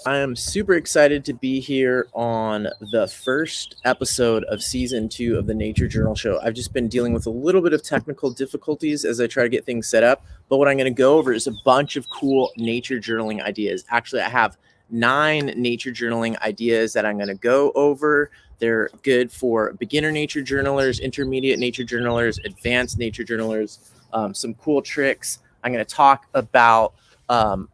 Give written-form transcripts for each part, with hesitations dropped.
I am super excited to be here on the first episode of season 2 of the Nature Journal Show. I've just been dealing with a little bit of technical difficulties as I try to get things set up, but what I'm going to go over is a bunch of cool nature journaling ideas. Actually, I have 9 nature journaling ideas that I'm going to go over. They're good for beginner nature journalers, intermediate nature journalers, advanced nature journalers, some cool tricks. I'm going to talk about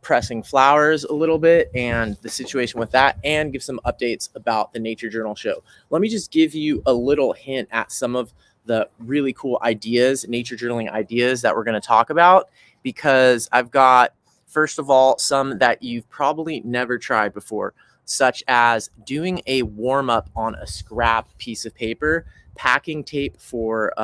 pressing flowers a little bit and the situation with that, and give some updates about the Nature Journal show. Let me just give you a little hint at some of the really cool ideas, nature journaling ideas that we're going to talk about, because I've got, first of all, some that you've probably never tried before, such as doing a warm up on a scrap piece of paper, packing tape for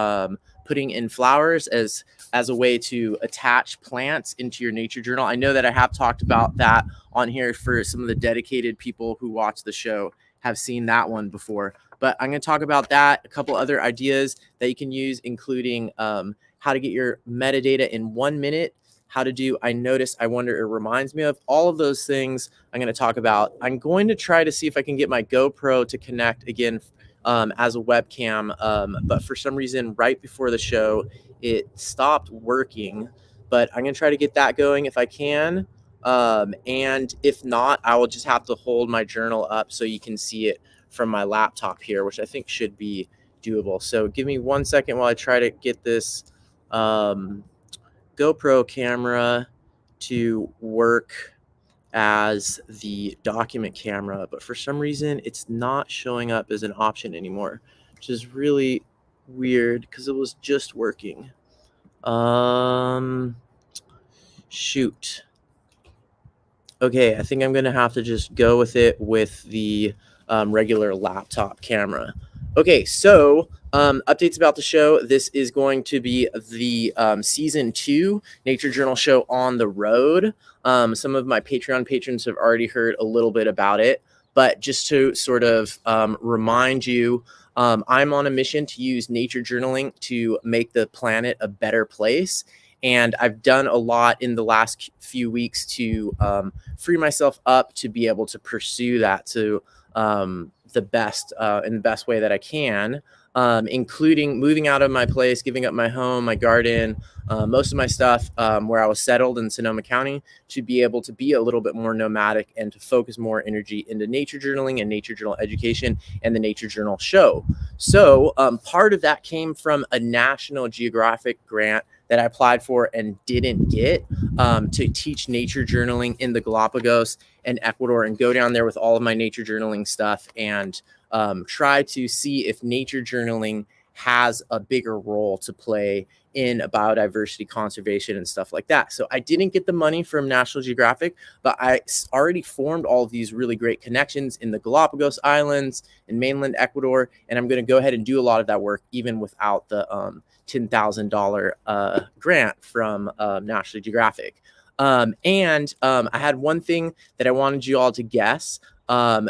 putting in flowers as a way to attach plants into your nature journal. I know that I have talked about that on here for some of the dedicated people who watch the show have seen that one before. But I'm going to talk about that, a couple other ideas that you can use, including how to get your metadata in 1 minute, how to do I notice, I wonder, it reminds me of, all of those things I'm going to talk about. I'm going to try to see if I can get my GoPro to connect again as a webcam, but for some reason right before the show it stopped working, but I'm going to try to get that going if I can. And if not, I will just have to hold my journal up so you can see it from my laptop here, which I think should be doable. So give me 1 second while I try to get this GoPro camera to work as the document camera, but for some reason it's not showing up as an option anymore, which is really weird because it was just working. Shoot. Okay, I think I'm gonna have to just go with it with the regular laptop camera. Okay, so updates about the show. This is going to be the season 2 Nature Journal show on the road. Some of my Patreon patrons have already heard a little bit about it, but just to sort of remind you, I'm on a mission to use nature journaling to make the planet a better place. And I've done a lot in the last few weeks to free myself up to be able to pursue that to the best in the best way that I can, including moving out of my place, giving up my home, my garden, most of my stuff where I was settled in Sonoma County, to be able to be a little bit more nomadic and to focus more energy into nature journaling and nature journal education and the Nature Journal show. So part of that came from a National Geographic grant that I applied for and didn't get, to teach nature journaling in the Galapagos and Ecuador, and go down there with all of my nature journaling stuff and try to see if nature journaling has a bigger role to play in biodiversity conservation and stuff like that. So I didn't get the money from National Geographic, but I already formed all of these really great connections in the Galapagos Islands, in mainland Ecuador, and I'm going to go ahead and do a lot of that work even without the $10,000 grant from National Geographic. And I had one thing that I wanted you all to guess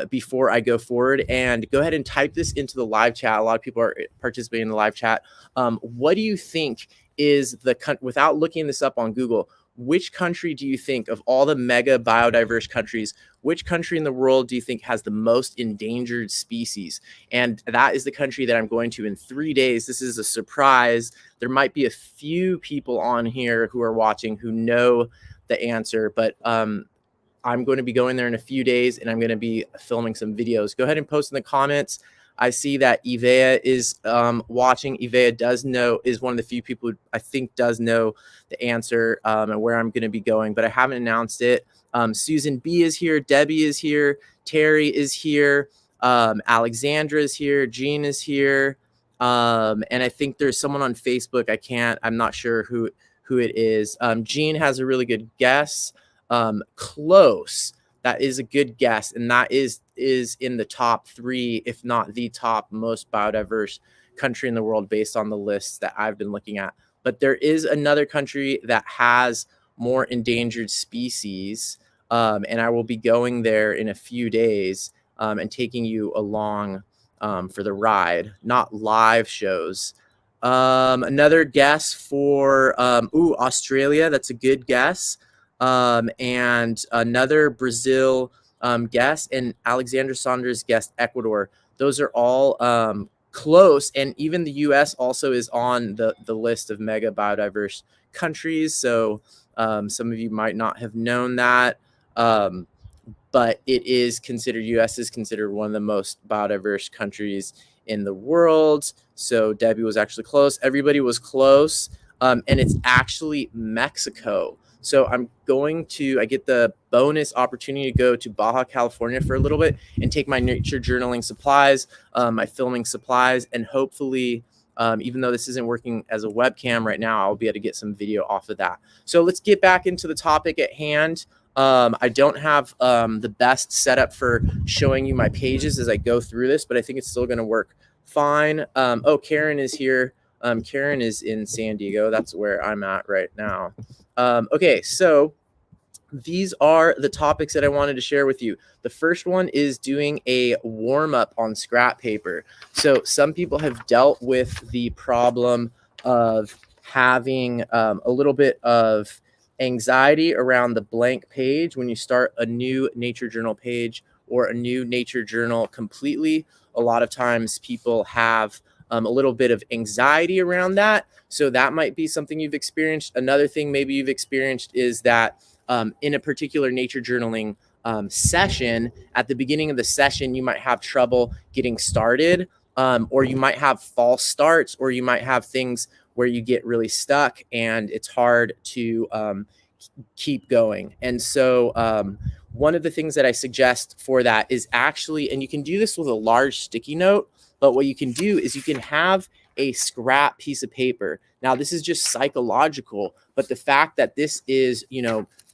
before I go forward, and go ahead and type this into the live chat. A lot of people are participating in the live chat. What do you think is without looking this up on Google, which country do you think, of all the mega biodiverse countries, which country in the world do you think has the most endangered species? And that is the country that I'm going to in 3 days. This is a surprise. There might be a few people on here who are watching who know the answer, but I'm going to be going there in a few days, and I'm going to be filming some videos. Go ahead and post in the comments. I see that Ivea is watching. Ivea is one of the few people who I think does know the answer and where I'm going to be going, but I haven't announced it. Susan B is here. Debbie is here. Terry is here. Alexandra is here. Jean is here. And I think there's someone on Facebook. I'm not sure who it is. Jean has a really good guess. Close. That is a good guess, and that is in the top 3, if not the top most biodiverse country in the world based on the lists that I've been looking at. But there is another country that has more endangered species, and I will be going there in a few days and taking you along for the ride, not live shows. Another guess for Australia. That's a good guess. and another Brazil guest, and Alexandra Saunders guest Ecuador. Those are all close, and even the U.S. also is on the list of mega biodiverse countries. So some of you might not have known that, but it is considered, U.S. is considered one of the most biodiverse countries in the world. So Debbie was actually close. Everybody was close, and it's actually Mexico. So I get the bonus opportunity to go to Baja California for a little bit and take my nature journaling supplies, my filming supplies, and hopefully, even though this isn't working as a webcam right now, I'll be able to get some video off of that. So let's get back into the topic at hand. I don't have the best setup for showing you my pages as I go through this, but I think it's still going to work fine. Oh, Karen is here. Karen is in San Diego. That's where I'm at right now. Okay, so these are the topics that I wanted to share with you. The first one is doing a warm-up on scrap paper. So some people have dealt with the problem of having a little bit of anxiety around the blank page when you start a new nature journal page or a new nature journal completely. A lot of times people have a little bit of anxiety around that. So that might be something you've experienced. Another thing maybe you've experienced is that in a particular nature journaling session, at the beginning of the session, you might have trouble getting started, or you might have false starts, or you might have things where you get really stuck and it's hard to keep going. And so one of the things that I suggest for that is actually, and you can do this with a large sticky note, but what you can do is you can have a scrap piece of paper. Now, this is just psychological, but the fact that this is,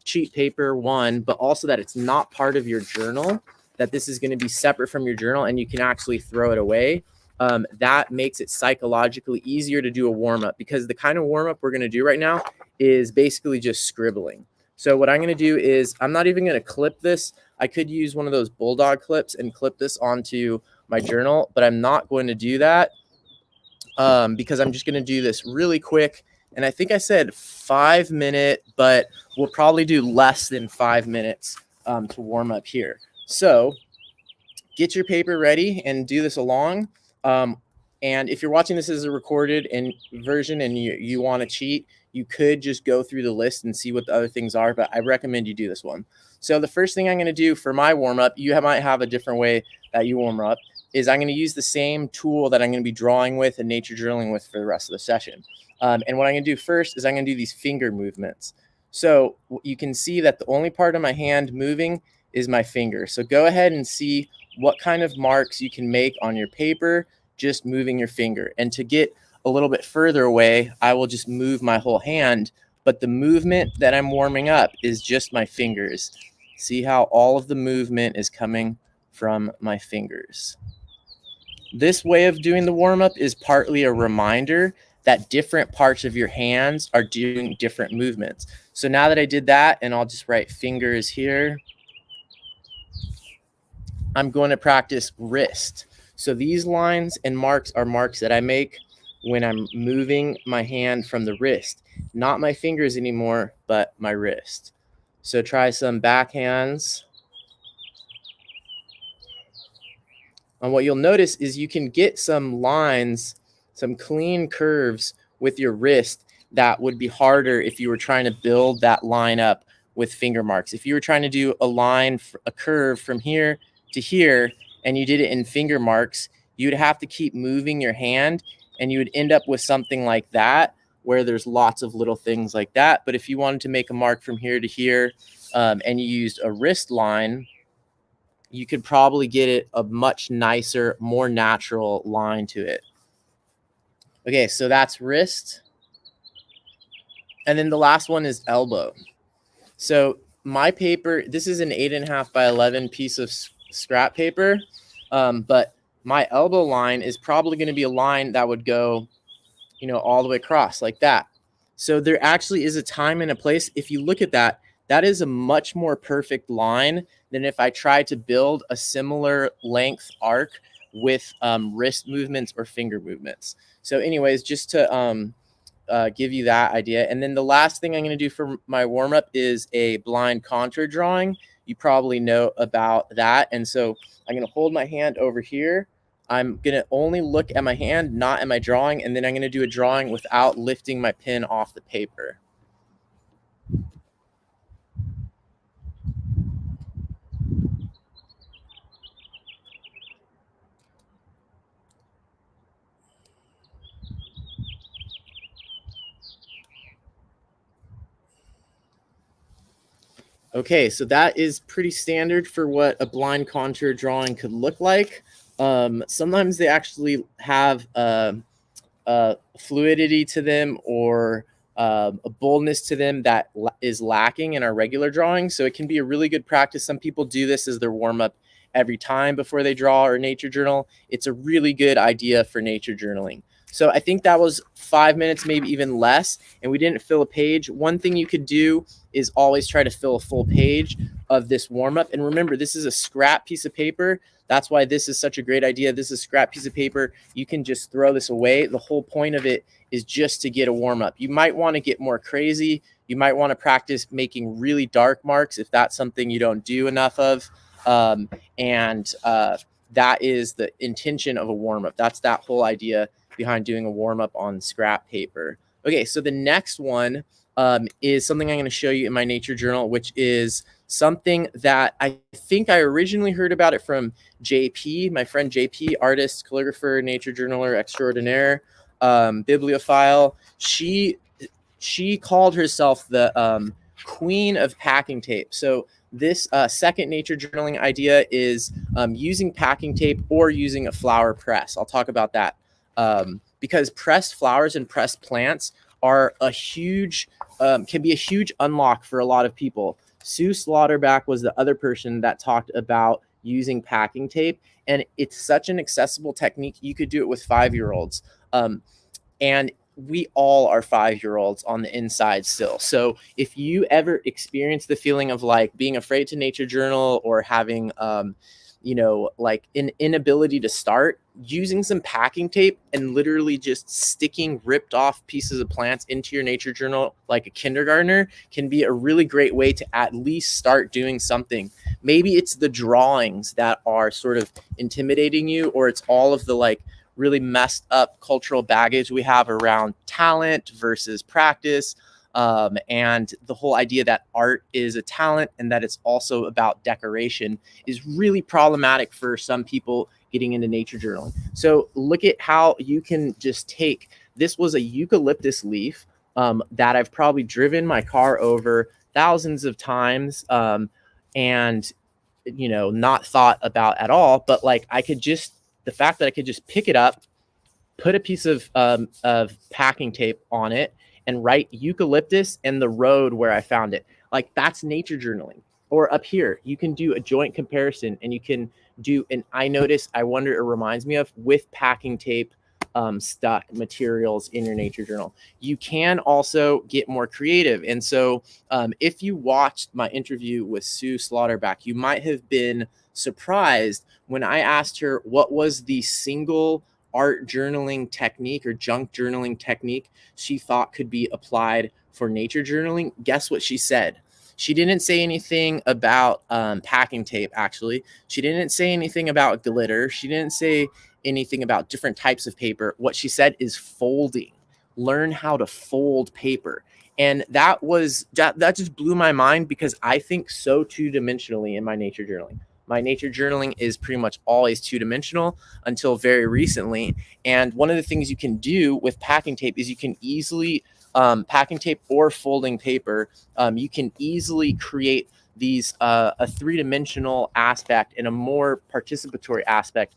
cheap paper, one, but also that it's not part of your journal, that this is going to be separate from your journal and you can actually throw it away. That makes it psychologically easier to do a warm-up, because the kind of warm-up we're going to do right now is basically just scribbling. So what I'm going to do is, I'm not even going to clip this. I could use one of those bulldog clips and clip this onto my journal, but I'm not going to do that because I'm just going to do this really quick. And I think I said 5 minute, but we'll probably do less than 5 minutes to warm up here. So get your paper ready and do this along. And if you're watching this as a recorded version and you want to cheat, you could just go through the list and see what the other things are, but I recommend you do this one. So the first thing I'm going to do for my warm up, you might have a different way that you warm up, is I'm going to use the same tool that I'm going to be drawing with and nature journaling with for the rest of the session. And what I'm going to do first is I'm going to do these finger movements. So you can see that the only part of my hand moving is my finger. So go ahead and see what kind of marks you can make on your paper just moving your finger. And to get a little bit further away, I will just move my whole hand, but the movement that I'm warming up is just my fingers. See how all of the movement is coming from my fingers. This way of doing the warm-up is partly a reminder that different parts of your hands are doing different movements. So now that I did that, and I'll just write fingers here, I'm going to practice wrist. So these lines and marks are marks that I make when I'm moving my hand from the wrist, not my fingers anymore, but my wrist. So try some backhands. And what you'll notice is you can get some lines, some clean curves with your wrist that would be harder if you were trying to build that line up with finger marks. If you were trying to do a curve from here to here, and you did it in finger marks, you'd have to keep moving your hand, and you would end up with something like that, where there's lots of little things like that. But if you wanted to make a mark from here to here, and you used a wrist line, you could probably get it a much nicer, more natural line to it. Okay, so that's wrist. And then the last one is elbow. So my paper, this is an 8.5 by 11 piece of scrap paper, but my elbow line is probably going to be a line that would go, all the way across like that. So there actually is a time and a place. If you look at that, that is a much more perfect line than if I tried to build a similar length arc with wrist movements or finger movements. So anyways, just to give you that idea. And then the last thing I'm going to do for my warm-up is a blind contour drawing. You probably know about that. And so I'm going to hold my hand over here. I'm going to only look at my hand, not at my drawing. And then I'm going to do a drawing without lifting my pen off the paper. Okay, so that is pretty standard for what a blind contour drawing could look like. Sometimes they actually have fluidity to them or a boldness to them that is lacking in our regular drawing. So it can be a really good practice. Some people do this as their warm-up every time before they draw or nature journal. It's a really good idea for nature journaling. So I think that was 5 minutes, maybe even less, and we didn't fill a page. One thing you could do is always try to fill a full page of this warm-up. And remember, this is a scrap piece of paper. That's why this is such a great idea. This is a scrap piece of paper. You can just throw this away. The whole point of it is just to get a warm-up. You might want to get more crazy. You might want to practice making really dark marks if that's something you don't do enough of. That is the intention of a warm-up. That's that whole idea behind doing a warm-up on scrap paper. Okay, so the next one is something I'm going to show you in my nature journal, which is something that I think I originally heard about it from JP, my friend JP, artist, calligrapher, nature journaler extraordinaire, bibliophile. She called herself the queen of packing tape. So this second nature journaling idea is using packing tape or using a flower press. I'll talk about that because pressed flowers and pressed plants are a huge, can be a huge unlock for a lot of people. Sue Slaughterback was the other person that talked about using packing tape, and it's such an accessible technique. You could do it with 5-year-olds. And we all are 5-year-olds on the inside still. So if you ever experience the feeling of like being afraid to nature journal or having, like an inability to start, using some packing tape and literally just sticking ripped off pieces of plants into your nature journal like a kindergartner can be a really great way to at least start doing something. Maybe it's the drawings that are sort of intimidating you, or it's all of the like really messed up cultural baggage we have around talent versus practice. And the whole idea that art is a talent and that it's also about decoration is really problematic for some people getting into nature journaling. So look at how you can just take, this was a eucalyptus leaf that I've probably driven my car over thousands of times and, not thought about at all. But like the fact that I could just pick it up, put a piece of packing tape on it, and write eucalyptus and the road where I found it. Like that's nature journaling. Or up here, you can do a joint comparison and you can do an I notice, I wonder, it reminds me of with packing tape stuck materials in your nature journal. You can also get more creative. And so if you watched my interview with Sue Slaughterback, you might have been surprised when I asked her what was the single art journaling technique or junk journaling technique she thought could be applied for nature journaling. Guess what she said? She didn't say anything about packing tape, actually. She didn't say anything about glitter. She didn't say anything about different types of paper. What she said is folding. Learn how to fold paper. And that just blew my mind because I think so two-dimensionally in my nature journaling. My nature journaling is pretty much always two-dimensional until very recently. And one of the things you can do with packing tape is you can easily, packing tape or folding paper, you can easily create these a three-dimensional aspect and a more participatory aspect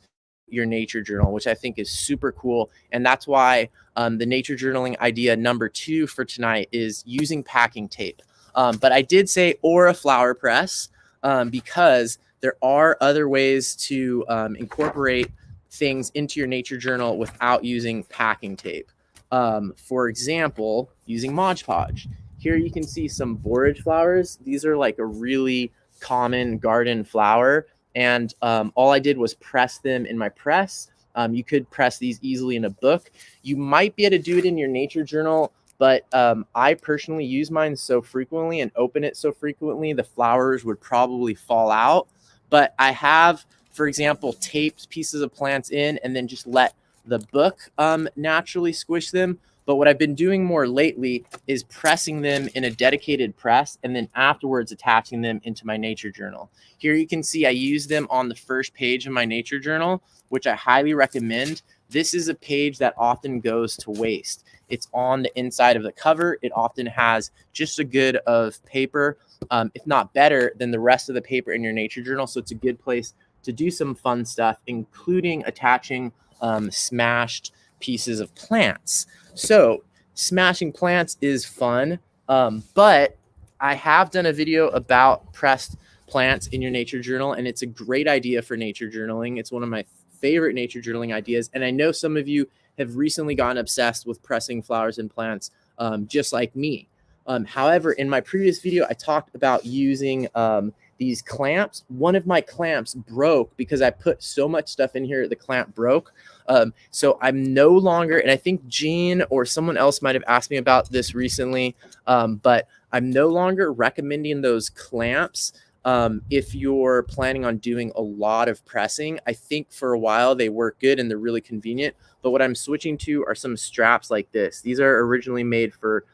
your nature journal, which I think is super cool. And that's why the nature journaling idea number 2 for tonight is using packing tape. But I did say or a flower press because there are other ways to incorporate things into your nature journal without using packing tape. For example, using Mod Podge. Here you can see some borage flowers. These are like a really common garden flower. And all I did was press them in my press. You could press these easily in a book. You might be able to do it in your nature journal but I personally use mine so frequently and open it so frequently, the flowers would probably fall out. But I have, for example, taped pieces of plants in and then just let the book naturally squish them. But what I've been doing more lately is pressing them in a dedicated press and then afterwards attaching them into my nature journal. Here you can see I use them on the first page of my nature journal, which I highly recommend. This is a page that often goes to waste. It's on the inside of the cover. It often has just a good of paper, if not better than the rest of the paper in your nature journal. So it's a good place to do some fun stuff, including attaching smashed pieces of plants. So smashing plants is fun, but I have done a video about pressed plants in your nature journal, and it's a great idea for nature journaling. It's one of my favorite nature journaling ideas, and I know some of you have recently gotten obsessed with pressing flowers and plants, just like me. However, in my previous video, I talked about using these clamps. One of my clamps broke because I put so much stuff in here, the clamp broke. So I'm no longer, and I think Jean or someone else might have asked me about this recently, but I'm no longer recommending those clamps if you're planning on doing a lot of pressing. I think for a while they work good and they're really convenient, but what I'm switching to are some straps like this. These are originally made for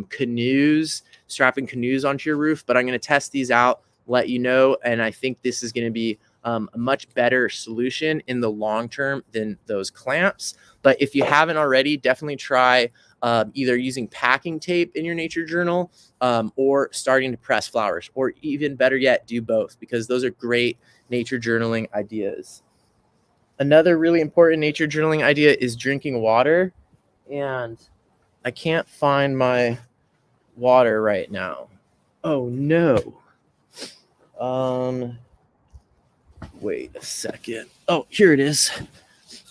canoes, strapping canoes onto your roof, but I'm going to test these out, let you know, and I think this is going to be a much better solution in the long term than those clamps. But if you haven't already, definitely try either using packing tape in your nature journal or starting to press flowers, or even better yet, do both, because those are great nature journaling ideas. Another really important nature journaling idea is drinking water, and I can't find my water right now. Oh no. Wait a second. Oh, here it is.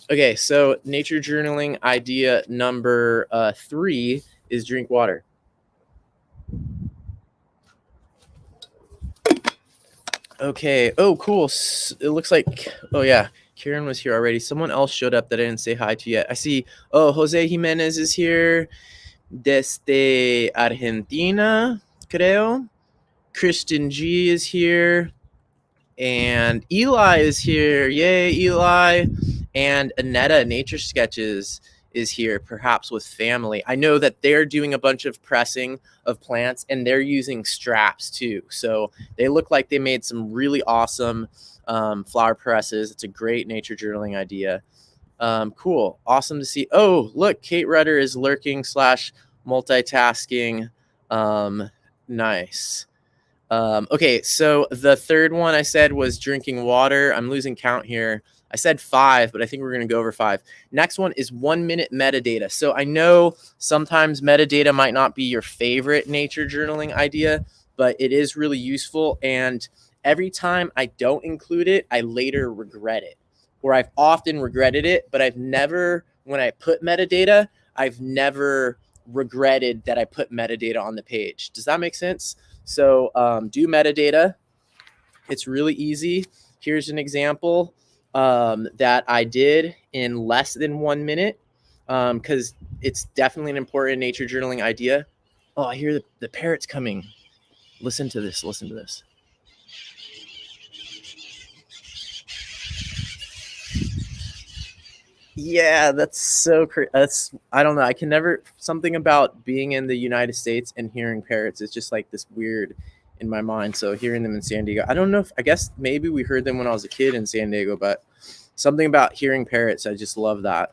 Okay, so nature journaling idea number 3 is drink water. Okay. Oh, cool. It looks like, oh yeah, Karen was here already. Someone else showed up that I didn't say hi to yet. I see, oh, Jose Jimenez is here. Desde Argentina, creo. Kristen G is here. And Eli is here. Yay, Eli. And Anetta Nature Sketches is here, perhaps with family. I know that they're doing a bunch of pressing of plants and they're using straps too. So they look like they made some really awesome flower presses. It's a great nature journaling idea. Cool. Awesome to see. Oh, look, Kate Rudder is lurking / multitasking. Nice. Okay, so the third one I said was drinking water. I'm losing count here. I said 5, but I think we're going to go over 5. Next one is 1 minute metadata. So I know sometimes metadata might not be your favorite nature journaling idea, but it is really useful. And every time I don't include it, I later regret it. Or I've often regretted it, but I've never, when I put metadata, I've never regretted that I put metadata on the page. Does that make sense? So do metadata. It's really easy. Here's an example that I did in less than 1 minute because it's definitely an important nature journaling idea. Oh, I hear the parrots coming. Listen to this. Listen to this. Yeah, that's so crazy. That's, I don't know. I can never, something about being in the United States and hearing parrots is just like this weird in my mind. So hearing them in San Diego, I don't know if, I guess maybe we heard them when I was a kid in San Diego, but something about hearing parrots, I just love that.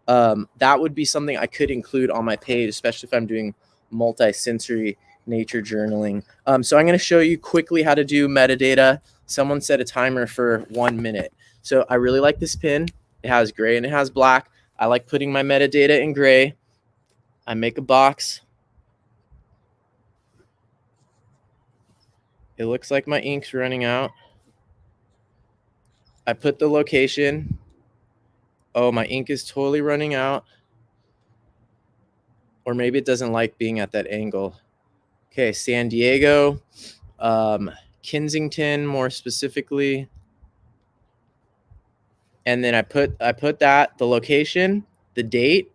That would be something I could include on my page, especially if I'm doing multi-sensory nature journaling. So I'm going to show you quickly how to do metadata. Someone set a timer for 1 minute. So I really like this pin. It has gray and it has black. I like putting my metadata in gray. I make a box. It looks like my ink's running out. I put the location. Oh, my ink is totally running out. Or maybe it doesn't like being at that angle. Okay, San Diego, Kensington more specifically. And then I put that, the location, the date,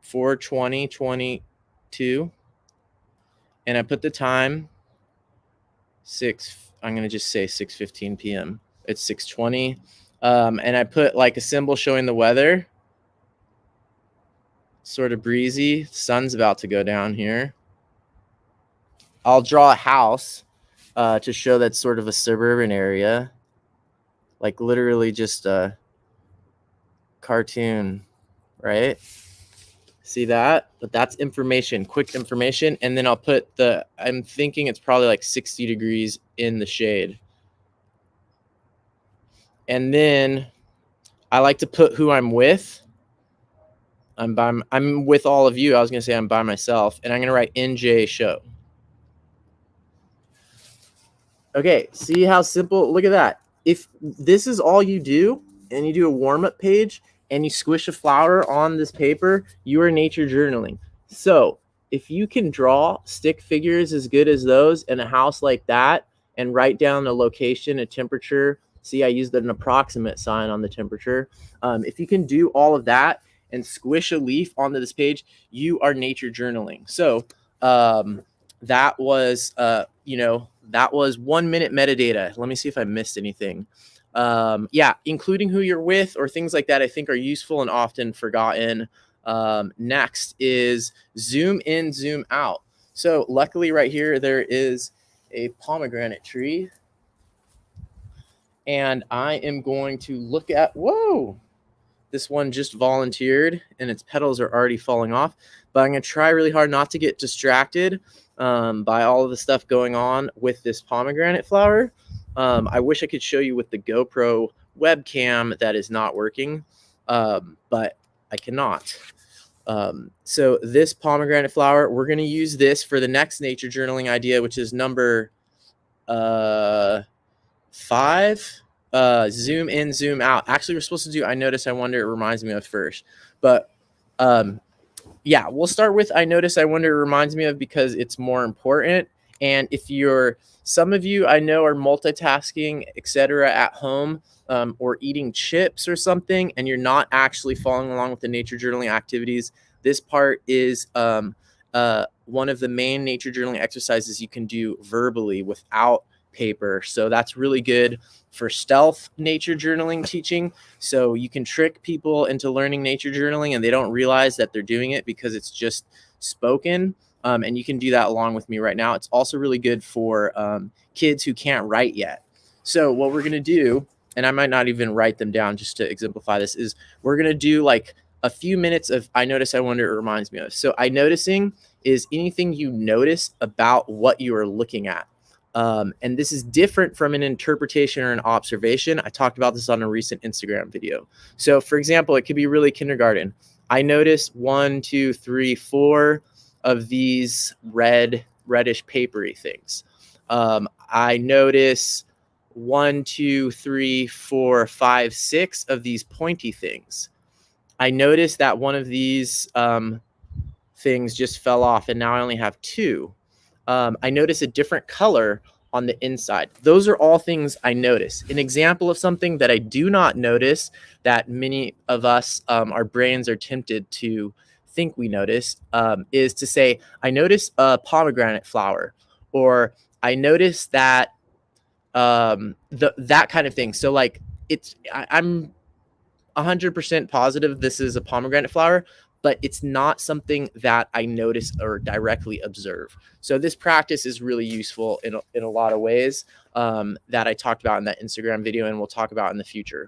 4/20/22, 2, and I put the time I'm going to just say 6:15 p.m. It's 6:20. And I put like a symbol showing the weather. Sort of breezy. The sun's about to go down here. I'll draw a house to show that's sort of a suburban area. Like literally just a cartoon, right? See that? But that's information, quick information. And then I'll put I'm thinking it's probably like 60 degrees in the shade. And then I like to put who I'm with. I'm with all of you. I was going to say I'm by myself. And I'm going to write NJ show. Okay, see how simple? Look at that. If this is all you do, and you do a warm-up page, and you squish a flower on this paper, you are nature journaling. So if you can draw stick figures as good as those in a house like that, and write down a location, a temperature, see, I used an approximate sign on the temperature. If you can do all of that and squish a leaf onto this page, you are nature journaling. So that was, that was 1 minute metadata. Let me see if I missed anything. Yeah, including who you're with or things like that, I think are useful and often forgotten. Next is zoom in, zoom out. So luckily right here, there is a pomegranate tree. And I am going to look at, whoa, this one just volunteered and its petals are already falling off. But I'm going to try really hard not to get distracted by all of the stuff going on with this pomegranate flower. I wish I could show you with the GoPro webcam that is not working, but I cannot. So this pomegranate flower, we're going to use this for the next nature journaling idea, which is number 5. Zoom in, zoom out. Actually, we're supposed to do I notice, I wonder, it reminds me of first. But yeah, we'll start with I notice, I wonder, it reminds me of because it's more important. And if some of you I know are multitasking, etc. at home, or eating chips or something, and you're not actually following along with the nature journaling activities, this part is one of the main nature journaling exercises you can do verbally without paper. So that's really good for stealth nature journaling teaching. So you can trick people into learning nature journaling and they don't realize that they're doing it because it's just spoken. And you can do that along with me right now. It's also really good for kids who can't write yet. So what we're going to do, and I might not even write them down just to exemplify this, is we're going to do like a few minutes of I notice, I wonder, it reminds me of. So I noticing is anything you notice about what you are looking at. And this is different from an interpretation or an observation. I talked about this on a recent Instagram video. So for example, it could be really kindergarten. I notice 1, 2, 3, 4 of these reddish papery things. I notice 1, 2, 3, 4, 5, 6 of these pointy things. I notice that one of these things just fell off and now I only have 2. I notice a different color on the inside. Those are all things I notice. An example of something that I do not notice that many of us, our brains are tempted to think we notice, is to say, I notice a pomegranate flower, or I notice that that kind of thing. So like I'm 100% positive this is a pomegranate flower, but it's not something that I notice or directly observe. So this practice is really useful in a lot of ways that I talked about in that Instagram video and we'll talk about in the future.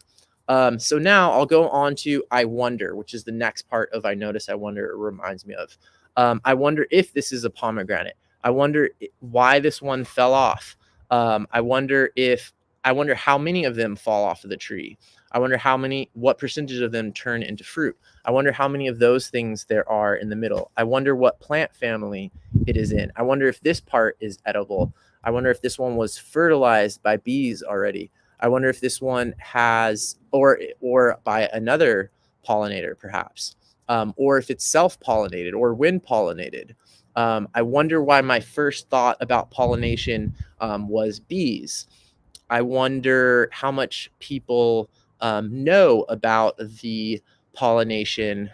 So now I'll go on to I wonder, which is the next part of I notice, I wonder, it reminds me of. I wonder if this is a pomegranate. I wonder why this one fell off. I wonder how many of them fall off of the tree. I wonder what percentage of them turn into fruit. I wonder how many of those things there are in the middle. I wonder what plant family it is in. I wonder if this part is edible. I wonder if this one was fertilized by bees already. I wonder if this one has, or by another pollinator perhaps, or if it's self-pollinated or wind-pollinated. I wonder why my first thought about pollination was bees. I wonder how much people know about the pollination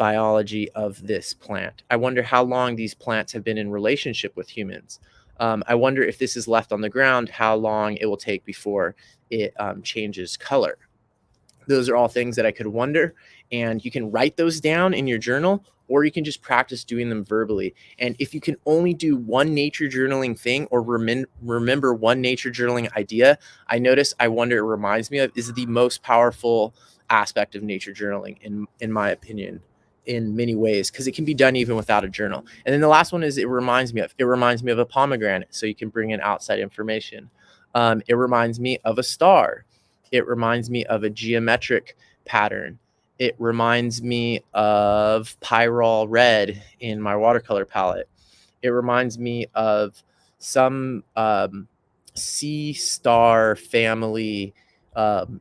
biology of this plant. I wonder how long these plants have been in relationship with humans. I wonder if this is left on the ground, how long it will take before it changes color. Those are all things that I could wonder, and you can write those down in your journal, or you can just practice doing them verbally. And if you can only do one nature journaling thing or remember one nature journaling idea, I notice, I wonder, it reminds me of, is the most powerful aspect of nature journaling, in my opinion, in many ways, because it can be done even without a journal. And then the last one is, it reminds me of a pomegranate, so you can bring in outside information. It reminds me of a star. It reminds me of a geometric pattern. It reminds me of pyrrole red in my watercolor palette. It reminds me of some sea star family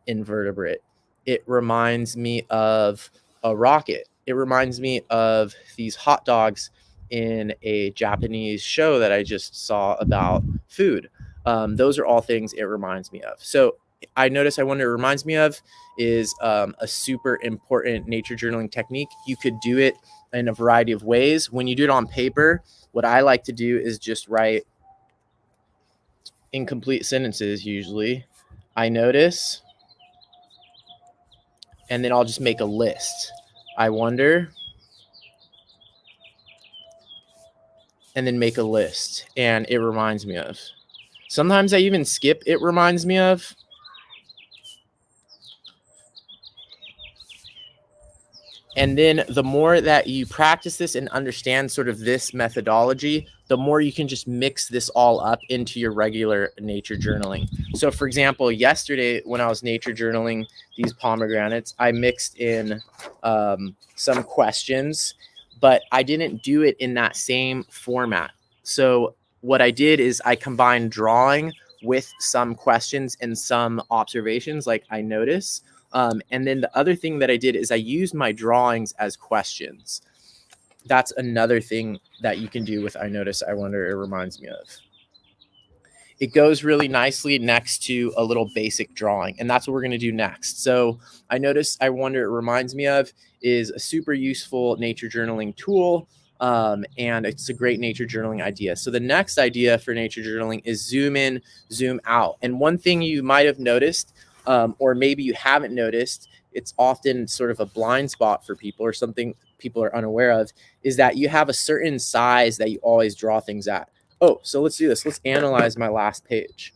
invertebrate. It reminds me of a rocket. It reminds me of these hot dogs in a Japanese show that I just saw about food. Those are all things it reminds me of. So I notice, I wonder, it reminds me of is a super important nature journaling technique. You could do it in a variety of ways. When you do it on paper, what I like to do is just write incomplete sentences usually. I notice, and then I'll just make a list. I wonder, and then make a list, and it reminds me of. Sometimes I even skip it reminds me of. And then the more that you practice this and understand sort of this methodology, the more you can just mix this all up into your regular nature journaling. So for example, yesterday when I was nature journaling these pomegranates, I mixed in some questions, but I didn't do it in that same format. So what I did is I combined drawing with some questions and some observations, like I notice. And then the other thing that I did is I used my drawings as questions. That's another thing that you can do with I notice, I wonder, it reminds me of. It goes really nicely next to a little basic drawing, and that's what we're going to do next. So I notice, I wonder, it reminds me of is a super useful nature journaling tool. And it's a great nature journaling idea. So the next idea for nature journaling is zoom in, zoom out. And one thing you might have noticed, or maybe you haven't noticed, it's often sort of a blind spot for people or something people are unaware of, is that you have a certain size that you always draw things at. Oh, so let's do this. Let's analyze my last page.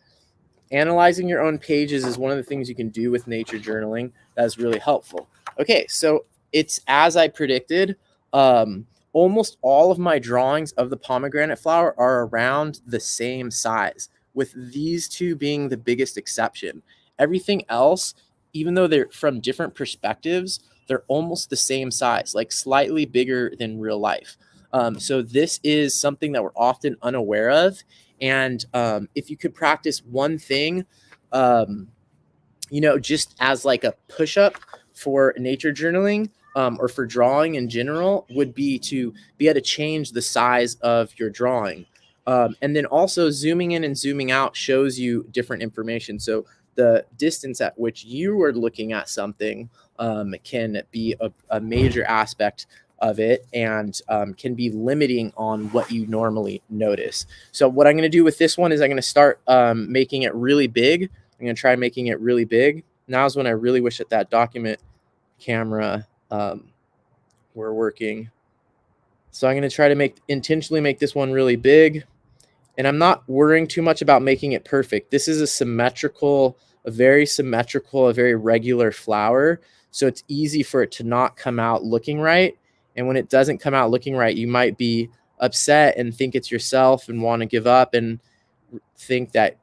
Analyzing your own pages is one of the things you can do with nature journaling that's really helpful. Okay, so it's as I predicted. Almost all of my drawings of the pomegranate flower are around the same size, with these two being the biggest exception. Everything else, even though they're from different perspectives, they're almost the same size, like slightly bigger than real life. So this is something that we're often unaware of. And if you could practice one thing, just as like a push-up for nature journaling, or for drawing in general, would be to be able to change the size of your drawing. And then also zooming in and zooming out shows you different information. So the distance at which you are looking at something can be a major aspect of it, and can be limiting on what you normally notice. So what I'm going to do with this one is I'm going to start making it really big. I'm going to try making it really big. Now is when I really wish that document camera were working. So I'm going to try to intentionally make this one really big. And I'm not worrying too much about making it perfect. This is a very symmetrical, a very regular flower. So it's easy for it to not come out looking right. And when it doesn't come out looking right, you might be upset and think it's yourself and want to give up and think that,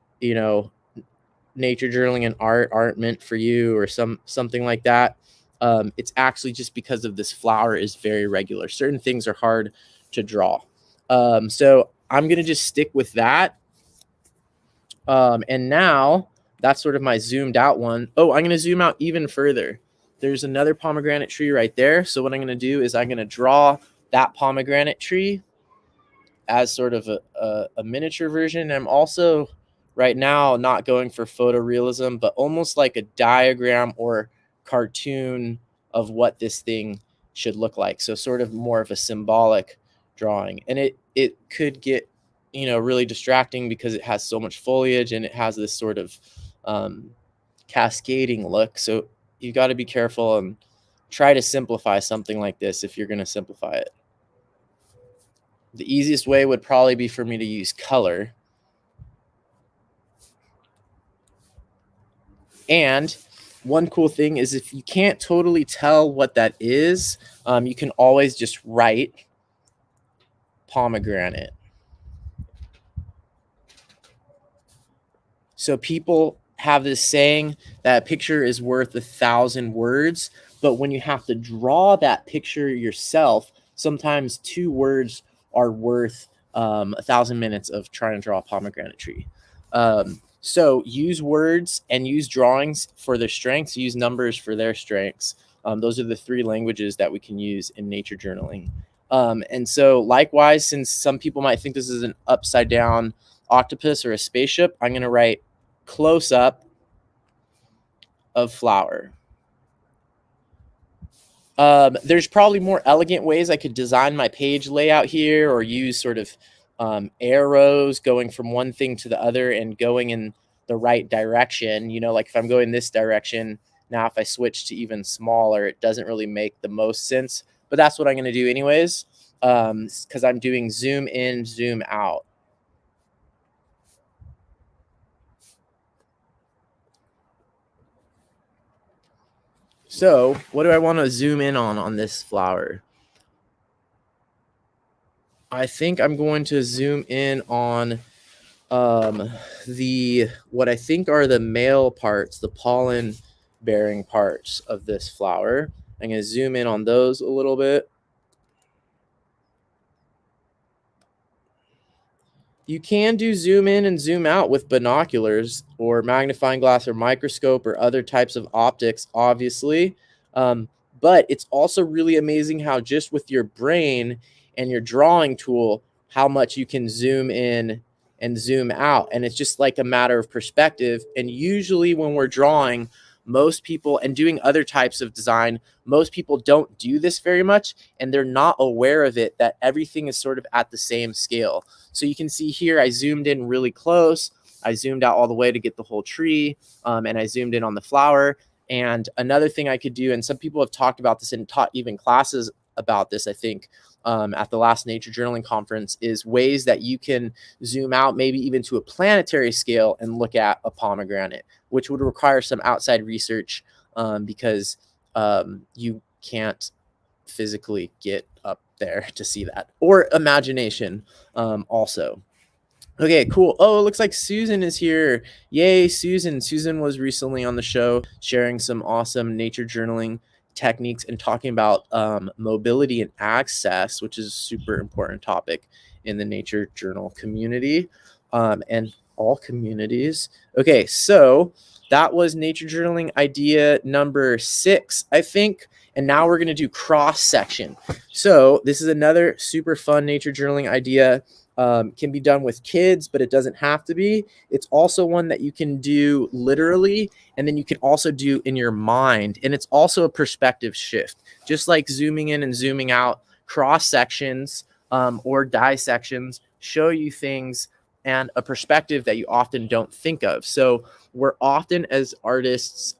nature journaling and art aren't meant for you or something like that. It's actually just because of this flower is very regular. Certain things are hard to draw. So I'm going to just stick with that. And now that's sort of my zoomed out one. Oh, I'm going to zoom out even further. There's another pomegranate tree right there. So what I'm going to do is I'm going to draw that pomegranate tree as sort of a miniature version. I'm also right now not going for photorealism, but almost like a diagram or cartoon of what this thing should look like. So sort of more of a symbolic drawing. And it could get, really distracting because it has so much foliage and it has this sort of cascading look. So you got to be careful and try to simplify something like this if you're going to simplify it. The easiest way would probably be for me to use color. And one cool thing is if you can't totally tell what that is, you can always just write pomegranate. So people have this saying that a picture is worth 1,000 words, but when you have to draw that picture yourself, sometimes 2 words are worth 1,000 minutes of trying to draw a pomegranate tree. So use words and use drawings for their strengths, use numbers for their strengths. Those are the 3 languages that we can use in nature journaling. And so likewise, since some people might think this is an upside down octopus or a spaceship, I'm going to write close up of flower. There's probably more elegant ways I could design my page layout here, or use sort of arrows going from one thing to the other and going in the right direction. Like if I'm going this direction, now if I switch to even smaller, it doesn't really make the most sense. But that's what I'm going to do anyways, because I'm doing zoom in, zoom out. So what do I want to zoom in on this flower? I think I'm going to zoom in on what I think are the male parts, the pollen bearing parts of this flower. I'm going to zoom in on those a little bit. You can do zoom in and zoom out with binoculars or magnifying glass or microscope or other types of optics, obviously. But it's also really amazing how just with your brain and your drawing tool, how much you can zoom in and zoom out. And it's just like a matter of perspective. And usually when we're drawing, most people, and doing other types of design, most people don't do this very much, and they're not aware of it, that everything is sort of at the same scale. So you can see here, I zoomed in really close. I zoomed out all the way to get the whole tree, and I zoomed in on the flower. And another thing I could do, and some people have talked about this and taught even classes about this, I think, at the last nature journaling conference, is ways that you can zoom out maybe even to a planetary scale and look at a pomegranate, which would require some outside research because you can't physically get up there to see that, or imagination also. Okay, cool. Oh, it looks like Susan is here. Yay, Susan. Susan was recently on the show sharing some awesome nature journaling techniques and talking about mobility and access, which is a super important topic in the nature journal community and all communities. Okay, so that was nature journaling idea number 6, I think. And now we're going to do cross section. So this is another super fun nature journaling idea. Can be done with kids, but it doesn't have to be. It's also one that you can do literally, and then you can also do in your mind. And it's also a perspective shift, just like zooming in and zooming out. Cross sections or dissections show you things and a perspective that you often don't think of. So we're often, as artists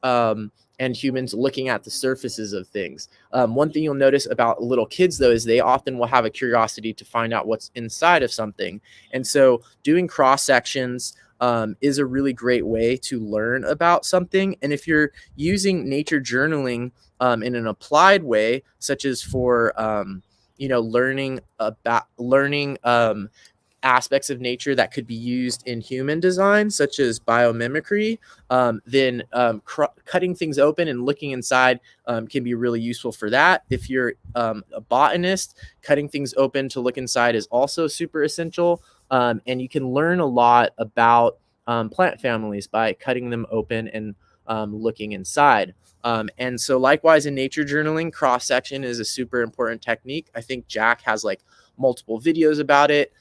and humans, looking at the surfaces of things. One thing you'll notice about little kids, though, is they often will have a curiosity to find out what's inside of something. And so doing cross sections is a really great way to learn about something. And if you're using nature journaling in an applied way, such as for learning aspects of nature that could be used in human design, such as biomimicry, then cutting things open and looking inside can be really useful for that. If you're a botanist, cutting things open to look inside is also super essential. And you can learn a lot about plant families by cutting them open and looking inside. And so likewise in nature journaling, cross section is a super important technique. I think Jack has like multiple videos about it.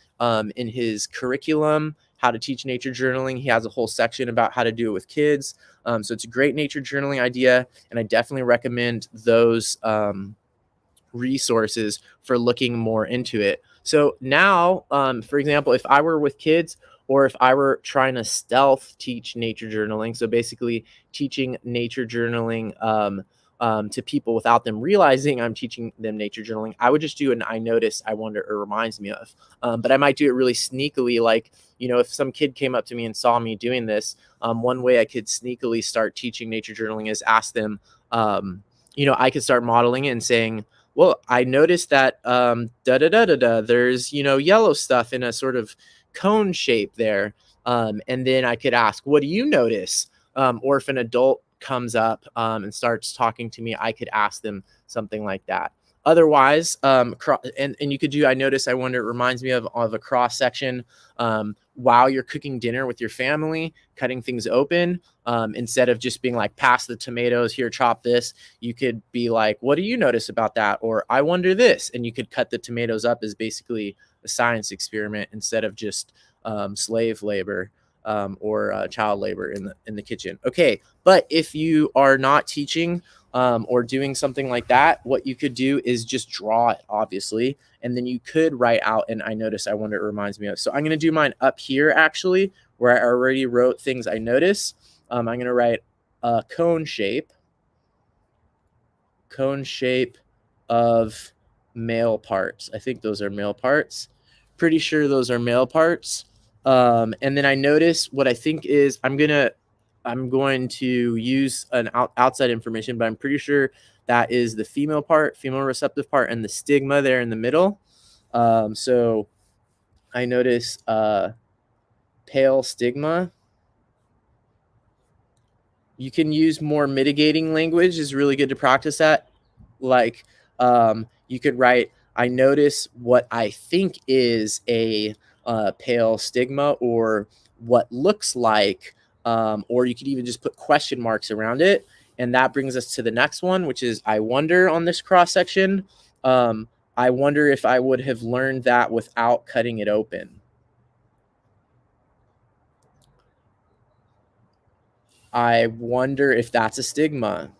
In his curriculum, how to teach nature journaling, he has a whole section about how to do it with kids. So it's a great nature journaling idea, and I definitely recommend those resources for looking more into it. So now, for example, if I were with kids, or if I were trying to stealth teach nature journaling, so basically teaching nature journaling to people without them realizing I'm teaching them nature journaling, I would just do an I notice, I wonder, or reminds me of. But I might do it really sneakily. Like, if some kid came up to me and saw me doing this, one way I could sneakily start teaching nature journaling is ask them, I could start modeling it and saying, well, I noticed that there's, yellow stuff in a sort of cone shape there. And then I could ask, what do you notice? Or if an adult comes up and starts talking to me, I could ask them something like that. Otherwise, and you could do, I notice, I wonder, it reminds me of a cross section while you're cooking dinner with your family, cutting things open. Instead of just being like, pass the tomatoes, here, chop this, you could be like, what do you notice about that? Or I wonder this. And you could cut the tomatoes up as basically a science experiment instead of just slave labor or child labor in the kitchen. Okay, but if you are not teaching or doing something like that, what you could do is just draw it, obviously, and then you could write out an I notice, I wonder, it reminds me of. So I'm going to do mine up here, actually, where I already wrote things I notice. I'm going to write a cone shape of male parts. I think those are male parts. Pretty sure those are male parts. And then I notice what I think is I'm going to use an outside information, but I'm pretty sure that is the female receptive part, and the stigma there in the middle. So I notice pale stigma. You can use more mitigating language. Is really good to practice that. Like you could write, I notice what I think is a pale stigma, or what looks like, or you could even just put question marks around it. And that brings us to the next one, which is I wonder on this cross section. I wonder if I would have learned that without cutting it open. I wonder if that's a stigma.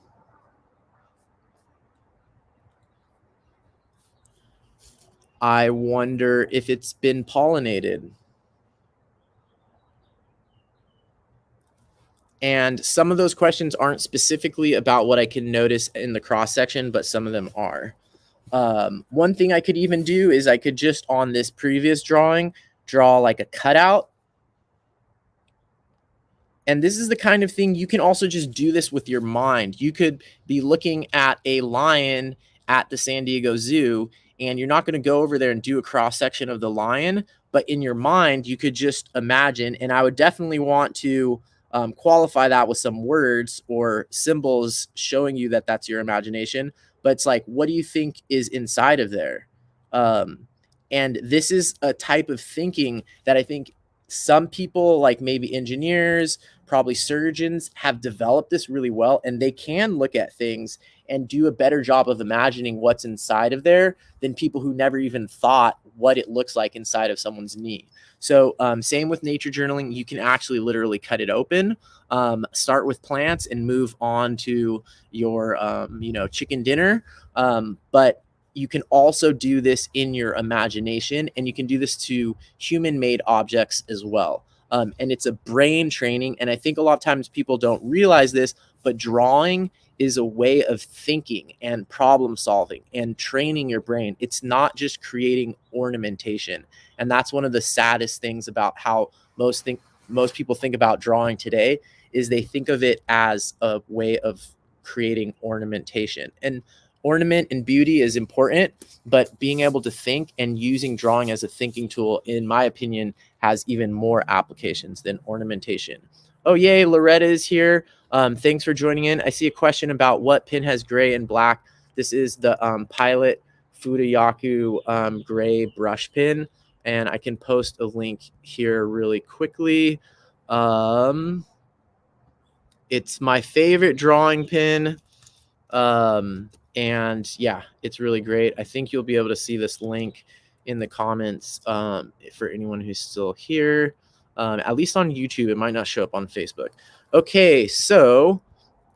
I wonder if it's been pollinated. And some of those questions aren't specifically about what I can notice in the cross section, but some of them are. One thing I could even do is I could just, on this previous drawing, draw like a cutout. And this is the kind of thing you can also just do this with your mind. You could be looking at a lion at the San Diego Zoo, and you're not going to go over there and do a cross section of the lion, but in your mind, you could just imagine. And I would definitely want to qualify that with some words or symbols showing you that that's your imagination. But it's like, what do you think is inside of there? And this is a type of thinking that I think some people, like maybe engineers, probably surgeons, have developed this really well, and they can look at things and do a better job of imagining what's inside of there than people who never even thought what it looks like inside of someone's knee. So same with nature journaling. You can actually literally cut it open, start with plants, and move on to your chicken dinner. But you can also do this in your imagination, and you can do this to human-made objects as well. And it's a brain training. And I think a lot of times people don't realize this, but drawing is a way of thinking and problem solving and training your brain. It's not just creating ornamentation. And that's one of the saddest things about how most people think about drawing today, is they think of it as a way of creating ornamentation. And ornament and beauty is important, but being able to think and using drawing as a thinking tool, in my opinion, has even more applications than ornamentation. Oh, yay, Loretta is here. Thanks for joining in. I see a question about what pin has gray and black. This is the Pilot Fudayaku gray brush pin, and I can post a link here really quickly. It's my favorite drawing pin. And yeah, it's really great. I think you'll be able to see this link in the comments for anyone who's still here. At least on YouTube, it might not show up on Facebook. Okay, so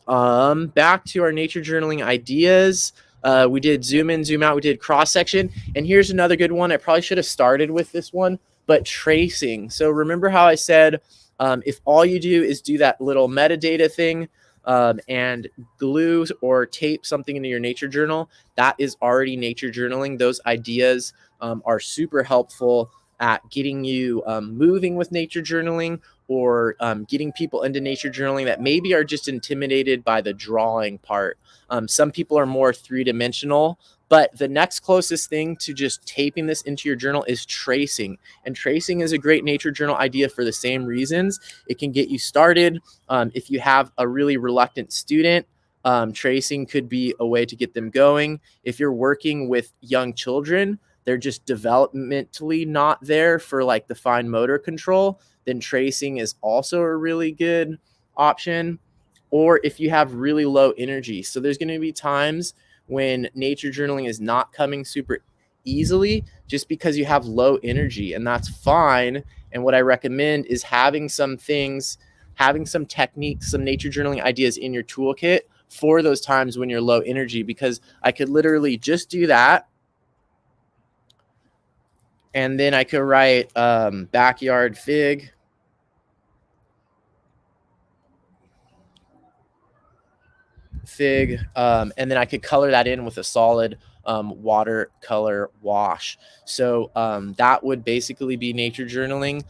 back to our nature journaling ideas. We did zoom in, zoom out. We did cross section. And here's another good one. I probably should have started with this one, but tracing. So remember how I said, if all you do is do that little metadata thing, and glue or tape something into your nature journal, that is already nature journaling. Those ideas are super helpful at getting you moving with nature journaling, or getting people into nature journaling that maybe are just intimidated by the drawing part. Some people are more three-dimensional, but the next closest thing to just taping this into your journal is tracing. And tracing is a great nature journal idea for the same reasons. It can get you started. If you have a really reluctant student, tracing could be a way to get them going. If you're working with young children, they're just developmentally not there for like the fine motor control, then tracing is also a really good option. Or if you have really low energy. So there's going to be times when nature journaling is not coming super easily just because you have low energy, and that's fine. And what I recommend is having some things, having some techniques, some nature journaling ideas in your toolkit for those times when you're low energy, because I could literally just do that. And then I could write backyard fig. And then I could color that in with a solid watercolor wash. So that would basically be nature journaling.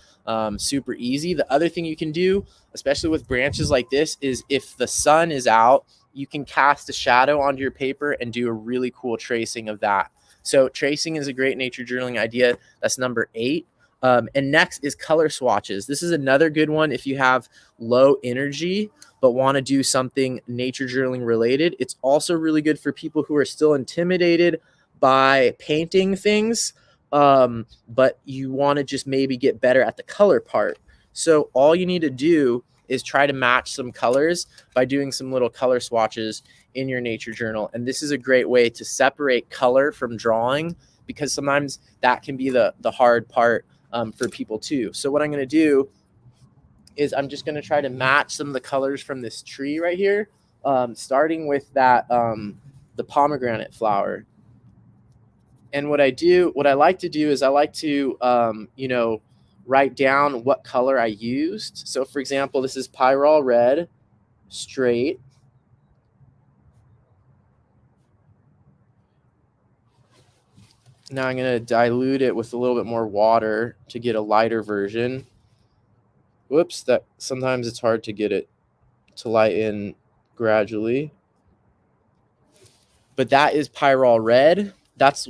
Super easy. The other thing you can do, especially with branches like this, is if the sun is out, you can cast a shadow onto your paper and do a really cool tracing of that. So tracing is a great nature journaling idea. That's number 8. And next is color swatches. This is another good one if you have low energy but want to do something nature journaling related. It's also really good for people who are still intimidated by painting things, but you want to just maybe get better at the color part. So all you need to do is try to match some colors by doing some little color swatches in your nature journal. And this is a great way to separate color from drawing, because sometimes that can be the hard part for people too. So what I'm going to do is I'm just going to try to match some of the colors from this tree right here, starting with that, the pomegranate flower. And what I like to do is I like to, write down what color I used. So for example, this is pyrrole red, straight. Now I'm going to dilute it with a little bit more water to get a lighter version. Whoops, that sometimes it's hard to get it to lighten gradually. But that is pyrrole red. That's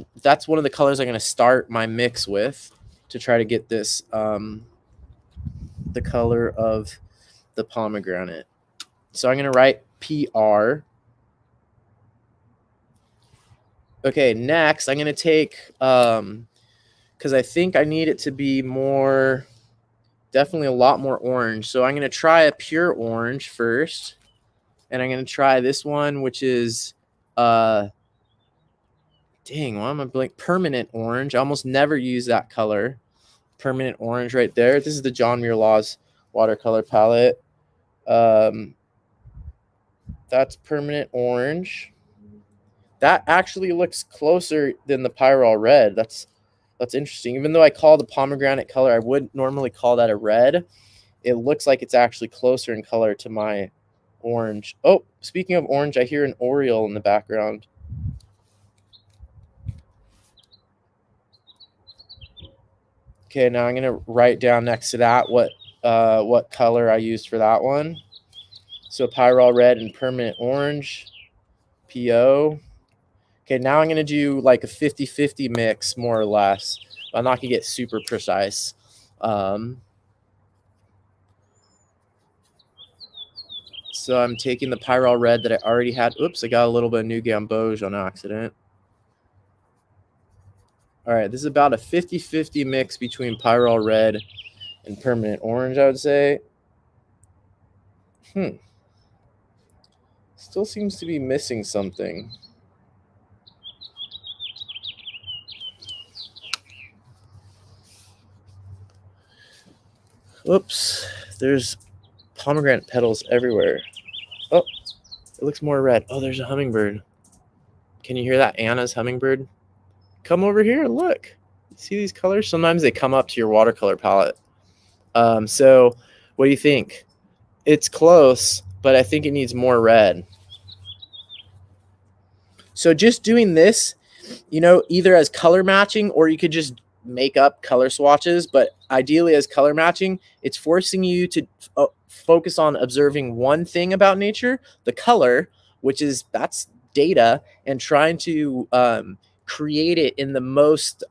one of the colors I'm going to start my mix with to try to get this the color of the pomegranate. So I'm going to write PR. Okay, next I'm going to take, because I think I need it to be more, definitely a lot more orange. So I'm going to try a pure orange first. And I'm going to try this one, which is, dang, why am I blank? Permanent orange. I almost never use that color. Permanent orange right there. This is the John Muir Laws watercolor palette. That's permanent orange. That actually looks closer than the pyrrole red. That's interesting. Even though I call the pomegranate color, I would normally call that a red. It looks like it's actually closer in color to my orange. Oh, speaking of orange, I hear an oriole in the background. Okay, now I'm gonna write down next to that what color I used for that one. So pyrrole red and permanent orange, PO. Okay, now I'm gonna do like a 50-50 mix, more or less. I'm not gonna get super precise. So I'm taking the pyrrole red that I already had. Oops, I got a little bit of new gamboge on accident. All right, this is about a 50-50 mix between pyrrole red and permanent orange, I would say. Still seems to be missing something. Whoops, there's pomegranate petals everywhere. Oh, it looks more red. Oh, there's a hummingbird. Can you hear that? Anna's hummingbird. Come over here, look. See these colors? Sometimes they come up to your watercolor palette. So what do you think? It's close, but I think it needs more red. So just doing this, either as color matching, or you could just make up color swatches, but ideally as color matching, it's forcing you to focus on observing one thing about nature, the color, that's data, and trying to create it in the most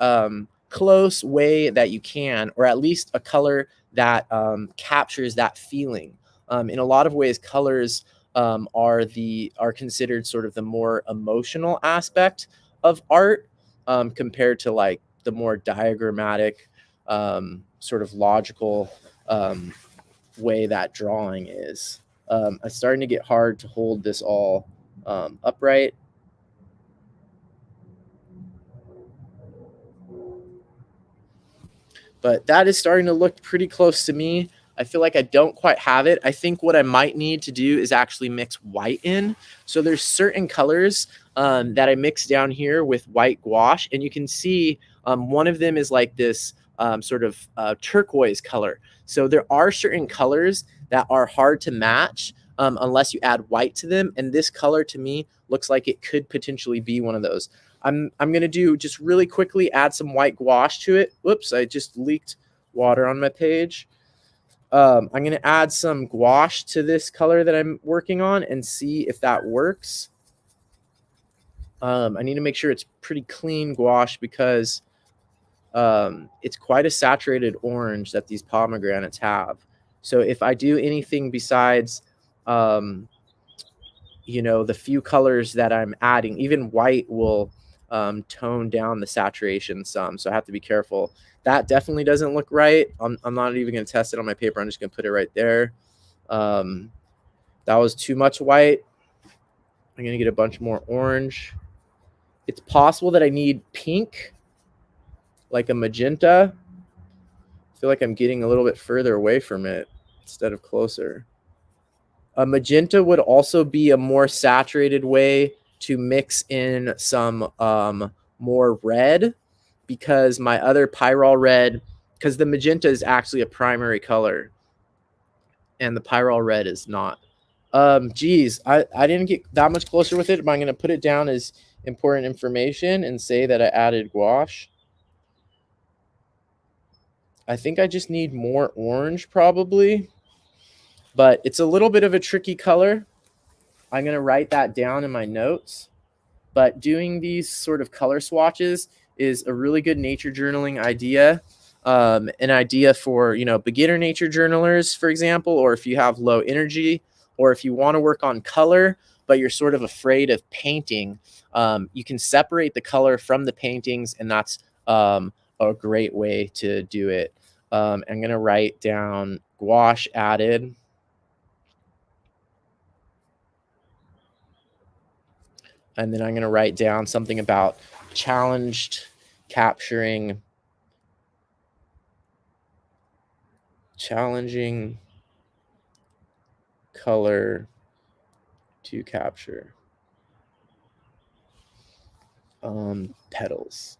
close way that you can, or at least a color that captures that feeling. In a lot of ways, colors are considered sort of the more emotional aspect of art, compared to like the more diagrammatic, sort of logical way that drawing is. It's starting to get hard to hold this all upright. But that is starting to look pretty close to me. I feel like I don't quite have it. I think what I might need to do is actually mix white in. So there's certain colors that I mix down here with white gouache, and you can see one of them is like this sort of turquoise color. So there are certain colors that are hard to match unless you add white to them, and this color to me looks like it could potentially be one of those. I'm going to do just really quickly add some white gouache to it. Whoops, I just leaked water on my page. I'm going to add some gouache to this color that I'm working on and see if that works. I need to make sure it's pretty clean gouache because it's quite a saturated orange that these pomegranates have. So if I do anything besides, the few colors that I'm adding, even white will tone down the saturation some. So I have to be careful. That definitely doesn't look right. I'm not even going to test it on my paper. I'm just going to put it right there. That was too much white. I'm going to get a bunch more orange. It's possible that I need pink, like a magenta. I feel like I'm getting a little bit further away from it instead of closer. A magenta would also be a more saturated way to mix in some more red, because my other pyrrole red, because the magenta is actually a primary color and the pyrrole red is not. Geez, I didn't get that much closer with it, but I'm going to put it down as important information and say that I added gouache. I think I just need more orange probably, but it's a little bit of a tricky color. I'm going to write that down in my notes. But doing these sort of color swatches is a really good nature journaling idea. An idea for, beginner nature journalers, for example, or if you have low energy, or if you want to work on color, but you're sort of afraid of painting, you can separate the color from the paintings, and that's a great way to do it. I'm going to write down gouache added. And then I'm going to write down something about challenging color to capture petals.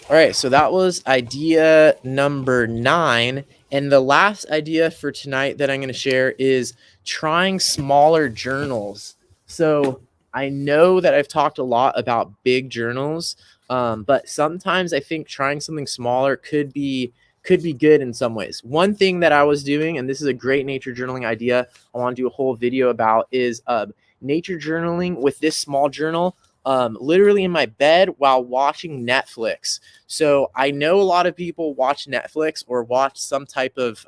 All right, so that was idea number 9. And the last idea for tonight that I'm going to share is trying smaller journals. So I know that I've talked a lot about big journals, but sometimes I think trying something smaller could be good in some ways. One thing that I was doing, and this is a great nature journaling idea I want to do a whole video about, is nature journaling with this small journal, literally in my bed while watching Netflix. So I know a lot of people watch Netflix or watch some type of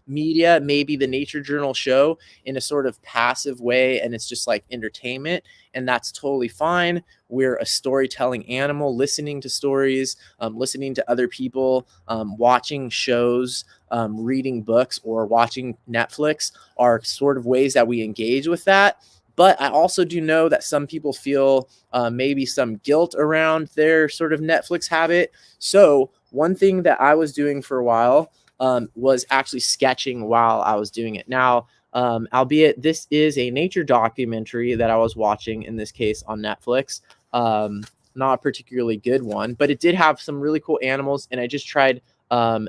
media, maybe the Nature Journal show, in a sort of passive way, and it's just like entertainment, and that's totally fine. We're a storytelling animal, listening to stories, listening to other people, watching shows, reading books, or watching Netflix are sort of ways that we engage with that. But I also do know that some people feel maybe some guilt around their sort of Netflix habit. So one thing that I was doing for a while was actually sketching while I was doing it. Now, albeit this is a nature documentary that I was watching, in this case on Netflix. Not a particularly good one, but it did have some really cool animals, and I just tried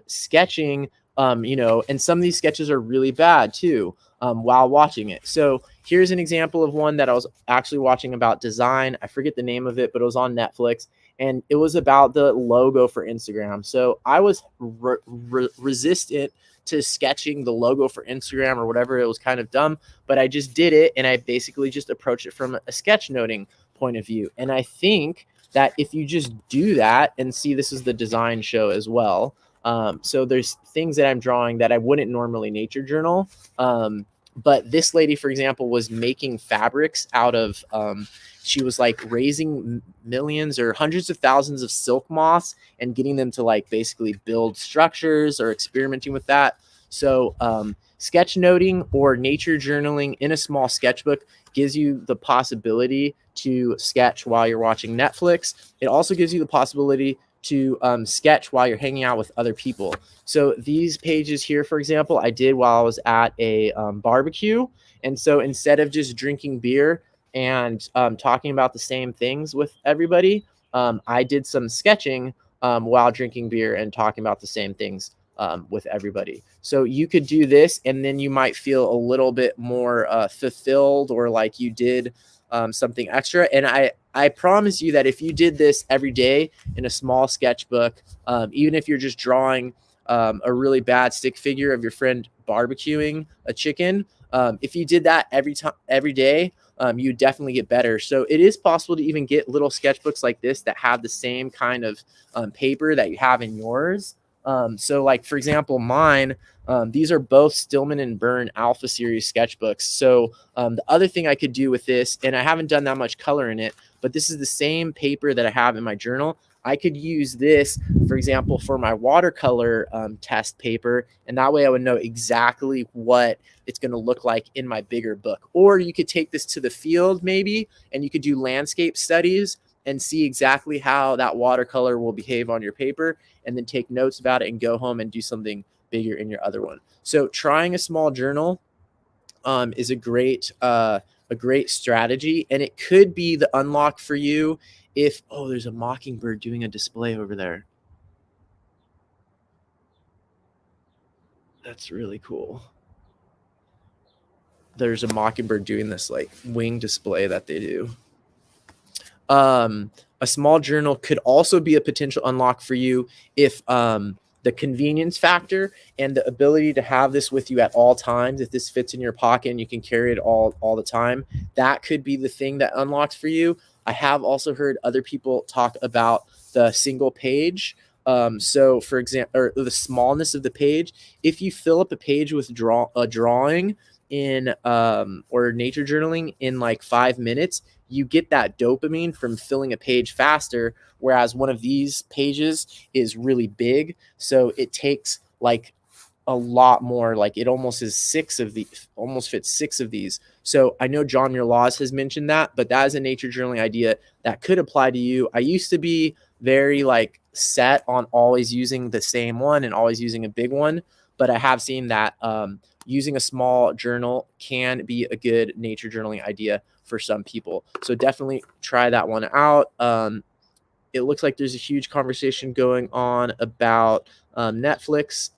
sketching, and some of these sketches are really bad too, while watching it. So here's an example of one that I was actually watching about design. I forget the name of it, but it was on Netflix, and it was about the logo for Instagram. So I was resistant to sketching the logo for Instagram or whatever. It was kind of dumb, but I just did it, and I basically just approached it from a sketchnoting point of view. And I think that if you just do that, and see, this is the design show as well. So there's things that I'm drawing that I wouldn't normally nature journal. But this lady, for example, was making fabrics out of, she was like raising millions or hundreds of thousands of silk moths and getting them to like basically build structures or experimenting with that. So sketchnoting or nature journaling in a small sketchbook gives you the possibility to sketch while you're watching Netflix. It also gives you the possibility to sketch while you're hanging out with other people. So these pages here, for example, I did while I was at a barbecue. And so instead of just drinking beer and talking about the same things with everybody, I did some sketching while drinking beer and talking about the same things with everybody. So you could do this, and then you might feel a little bit more fulfilled, or like you did something extra. And I promise you that if you did this every day in a small sketchbook, even if you're just drawing a really bad stick figure of your friend barbecuing a chicken, if you did that every day, you definitely get better. So it is possible to even get little sketchbooks like this that have the same kind of paper that you have in yours. So like, for example, mine, these are both Stillman and Byrne Alpha Series sketchbooks. So the other thing I could do with this, and I haven't done that much color in it, but this is the same paper that I have in my journal. I could use this, for example, for my watercolor test paper, and that way I would know exactly what it's going to look like in my bigger book. Or you could take this to the field maybe, and you could do landscape studies and see exactly how that watercolor will behave on your paper, and then take notes about it and go home and do something bigger in your other one. So trying a small journal is a great strategy, and it could be the unlock for you if, oh, there's a mockingbird doing a display over there. That's really cool. There's a mockingbird doing this like wing display that they do. A small journal could also be a potential unlock for you if the convenience factor and the ability to have this with you at all times, if this fits in your pocket and you can carry it all the time, that could be the thing that unlocks for you. I have also heard other people talk about the single page. So for example, or the smallness of the page, if you fill up a page with a drawing in or nature journaling in like 5 minutes, you get that dopamine from filling a page faster, whereas one of these pages is really big, so it takes like a lot more. Like it almost is almost fits 6 of these. So I know John Muir Laws has mentioned that, but that is a nature journaling idea that could apply to you. I used to be very like set on always using the same one and always using a big one, but I have seen that using a small journal can be a good nature journaling idea for some people. So definitely try that one out. It looks like there's a huge conversation going on about Netflix,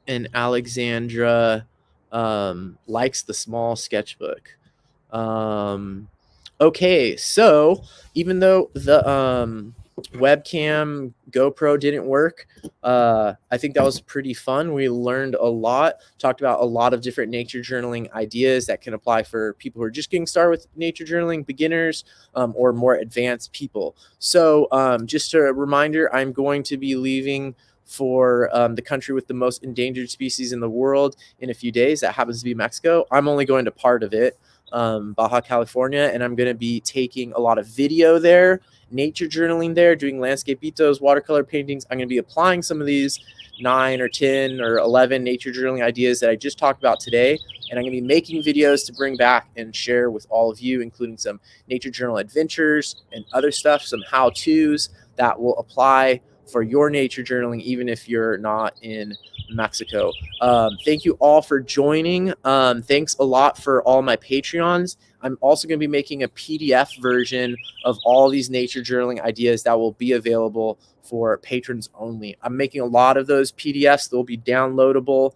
and Alexandra likes the small sketchbook. Okay, so even though the webcam GoPro didn't work, I think that was pretty fun. We learned a lot, talked about a lot of different nature journaling ideas that can apply for people who are just getting started with nature journaling, beginners, or more advanced people. So just a reminder, I'm going to be leaving for the country with the most endangered species in the world in a few days. That happens to be Mexico. I'm only going to part of it, Baja California, and I'm going to be taking a lot of video there, nature journaling there, doing landscapitos, watercolor paintings. I'm going to be applying some of these 9 or 10 or 11 nature journaling ideas that I just talked about today, and I'm going to be making videos to bring back and share with all of you, including some nature journal adventures and other stuff, some how-tos that will apply for your nature journaling, even if you're not in Mexico. Thank you all for joining. Thanks a lot for all my Patreons. I'm also going to be making a PDF version of all these nature journaling ideas that will be available for patrons only. I'm making a lot of those PDFs. They'll be downloadable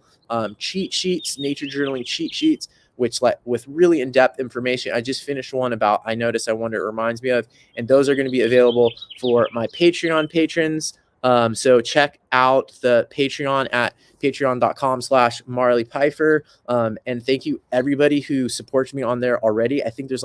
cheat sheets, nature journaling cheat sheets, which with really in-depth information. I just finished one about I Notice, I Wonder, It Reminds Me Of, and those are going to be available for my Patreon patrons. So check out the Patreon at patreon.com/Marley Pfeiffer. And thank you everybody who supports me on there already. I think there's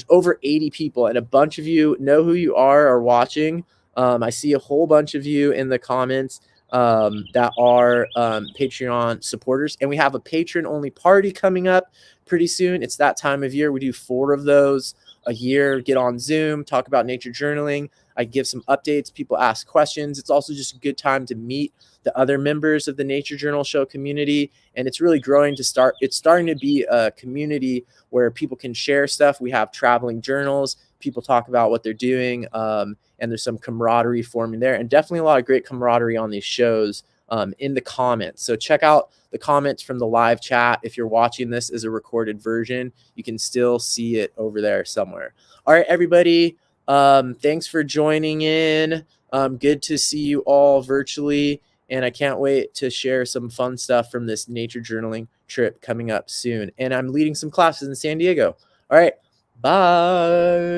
over 80 people, and a bunch of you know who you are watching. I see a whole bunch of you in the comments that are Patreon supporters. And we have a patron only party coming up pretty soon. It's that time of year. We do 4 of those a year, get on Zoom, talk about nature journaling. I give some updates. People ask questions. It's also just a good time to meet the other members of the Nature Journal Show community. And it's really growing to start. It's starting to be a community where people can share stuff. We have traveling journals. People talk about what they're doing. And there's some camaraderie forming there, and definitely a lot of great camaraderie on these shows in the comments. So check out the comments from the live chat. If you're watching this as a recorded version, you can still see it over there somewhere. All right, everybody. Thanks for joining in. Good to see you all virtually. And I can't wait to share some fun stuff from this nature journaling trip coming up soon. And I'm leading some classes in San Diego. All right. Bye.